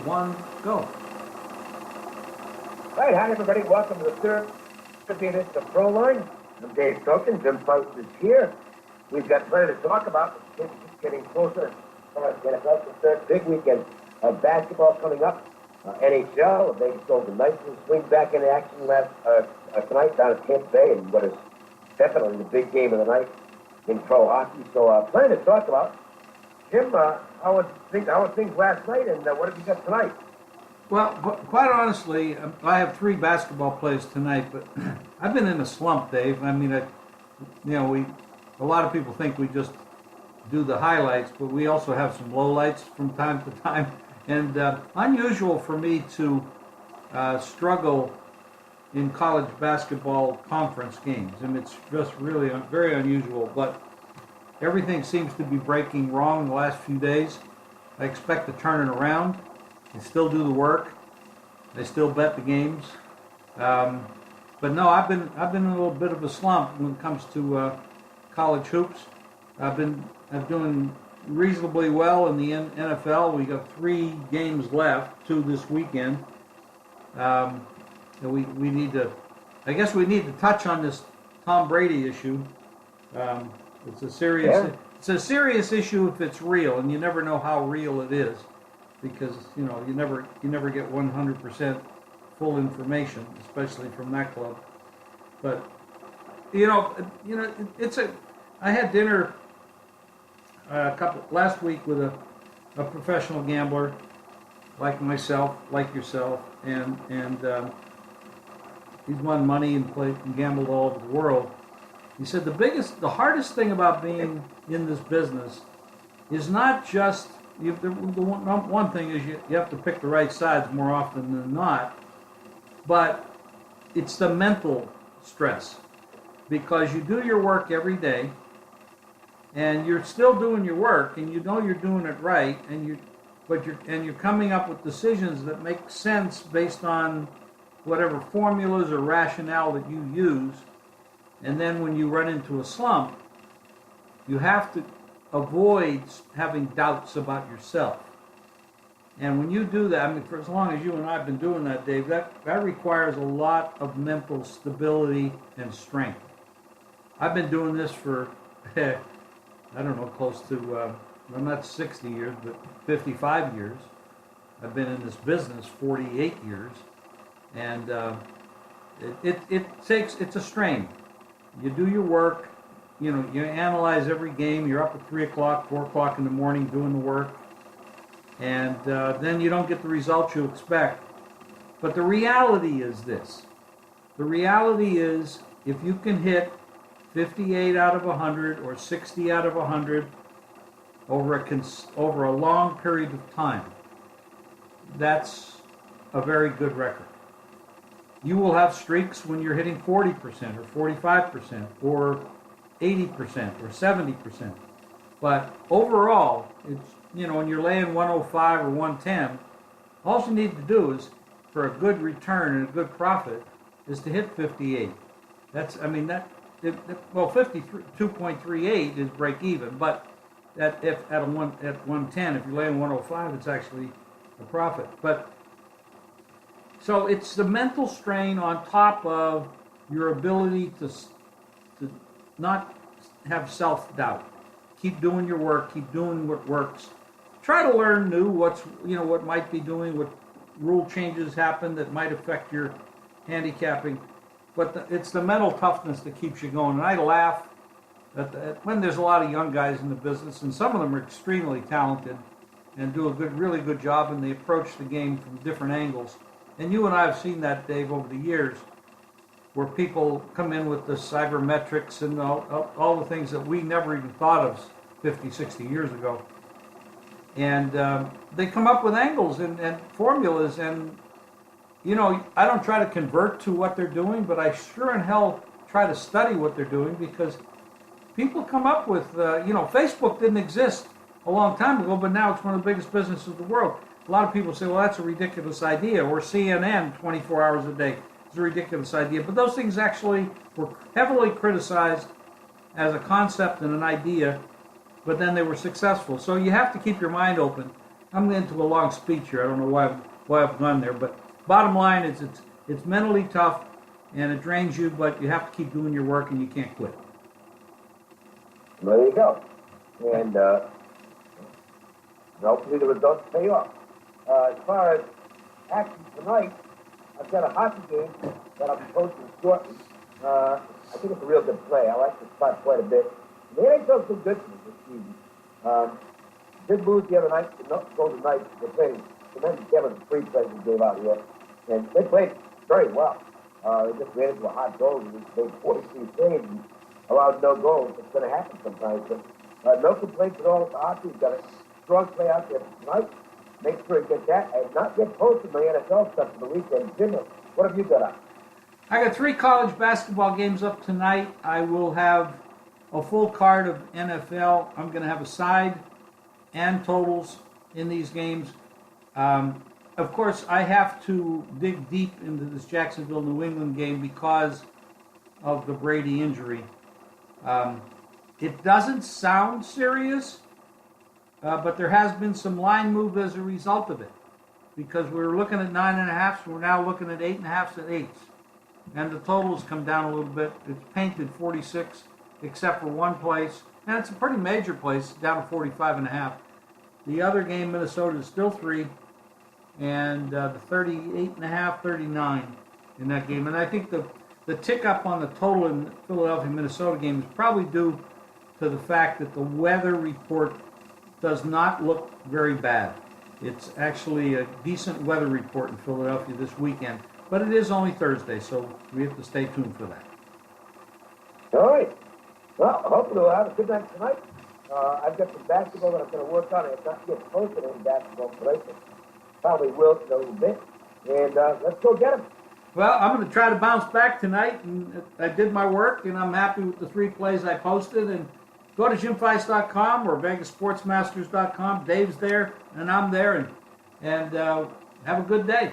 1, go. Right, hi everybody. Welcome to the third edition of Pro Line. I'm Dave Cokin. Jim Feist is here. We've got plenty to talk about. It's getting closer. Get about the third big weekend of basketball coming up. NHL, the Vegas Golden Knights will swing back into action tonight down at Tampa Bay in what is definitely the big game of the night in pro hockey. So plenty to talk about. Jim, how was things last night, and what have you got tonight? Well, quite honestly, I have 3 basketball plays tonight, but I've been in a slump, Dave. I mean, a lot of people think we just do the highlights, but we also have some lowlights from time to time. And unusual for me to struggle in college basketball conference games. And it's just really very unusual, but everything seems to be breaking wrong the last few days. I expect to turn it around. I still do the work. I still bet the games. But no, I've been in a little bit of a slump when it comes to college hoops. I'm doing reasonably well in the NFL. We got 3 games left, 2 this weekend. We need to, I guess we need to touch on this Tom Brady issue. It's a serious issue if it's real, and you never know how real it is, because you never get 100% full information, especially from that club. But I had dinner last week with a professional gambler like myself, like yourself, and he's won money and played and gambled all over the world. He said the hardest thing about being in this business is not just one thing is you have to pick the right sides more often than not, but it's the mental stress, because you do your work every day, and you're still doing your work, and you know you're doing it right, and you're coming up with decisions that make sense based on whatever formulas or rationale that you use. And then when you run into a slump, you have to avoid having doubts about yourself. And when you do that, I mean, for as long as you and I have been doing that, Dave, that requires a lot of mental stability and strength. I've been doing this for, I don't know, close to, well, not 60 years, but 55 years. I've been in this business 48 years. And it's a strain. You do your work, you analyze every game. You're up at 3 o'clock, 4 o'clock in the morning doing the work, and then you don't get the results you expect. But the reality is this. The reality is if you can hit 58 out of 100 or 60 out of 100 over a long period of time, that's a very good record. You will have streaks when you're hitting 40% or 45% or 80% or 70%. But overall, it's, when you're laying 105 or 110, all you need to do is, for a good return and a good profit, is to hit 58. 52.38 is break even, but at 110, if you're laying 105, it's actually a profit. But so it's the mental strain on top of your ability to not have self-doubt. Keep doing your work. Keep doing what works. Try to learn new what might be doing, what rule changes happen that might affect your handicapping. But it's the mental toughness that keeps you going. And I laugh when there's a lot of young guys in the business, and some of them are extremely talented and do a really good job, and they approach the game from different angles. And you and I have seen that, Dave, over the years, where people come in with the cybermetrics and all the things that we never even thought of 50, 60 years ago. And they come up with angles and formulas, and, I don't try to convert to what they're doing, but I sure in hell try to study what they're doing, because people come up with, Facebook didn't exist a long time ago, but now it's one of the biggest businesses in the world. A lot of people say, well, that's a ridiculous idea, or CNN 24 hours a day is a ridiculous idea. But those things actually were heavily criticized as a concept and an idea, but then they were successful. So you have to keep your mind open. I'm into a long speech here. I don't know why I've gone there, but bottom line is it's mentally tough and it drains you, but you have to keep doing your work and you can't quit. There you go. And hopefully the results pay off. As far as action tonight, I've got a hockey game that I'll be posting shortly. I think it's a real good play. I like the spot quite a bit. The NHL's been good to me this season. Did lose the other night, Golden Knights. They played tremendous Kevin free plays they gave out here. And they played very well. They just ran into a hot goal and they made 43 saves and allowed no goals. It's going to happen sometimes. But no complaints at all with the hockey. We've got a strong play out there tonight. Make sure you get that. I have not yet posted my NFL stuff for the weekend. Jim, what have you got up? I got 3 college basketball games up tonight. I will have a full card of NFL. I'm going to have a side and totals in these games. Of course, I have to dig deep into this Jacksonville-New England game because of the Brady injury. It doesn't sound serious, but there has been some line move as a result of it. Because we were looking at 9.5, so we're now looking at 8.5 and 8s. And the totals come down a little bit. It's painted 46, except for one place. And it's a pretty major place, down to 45.5. The other game, Minnesota, is still 3. And the 38.5, 39 in that game. And I think the tick up on the total in the Philadelphia-Minnesota game is probably due to the fact that the weather report does not look very bad. It's actually a decent weather report in Philadelphia this weekend. But it is only Thursday, so we have to stay tuned for that. All right. Well, hopefully we'll have a good night tonight. I've got some basketball that I'm going to work on. I have not yet posted any basketball tonight, but probably will in a little bit. And let's go get them. Well, I'm going to try to bounce back tonight, and I did my work, and I'm happy with the 3 plays I posted. And go to JimFeist.com or VegasSportsMasters.com. Dave's there, and I'm there, and have a good day.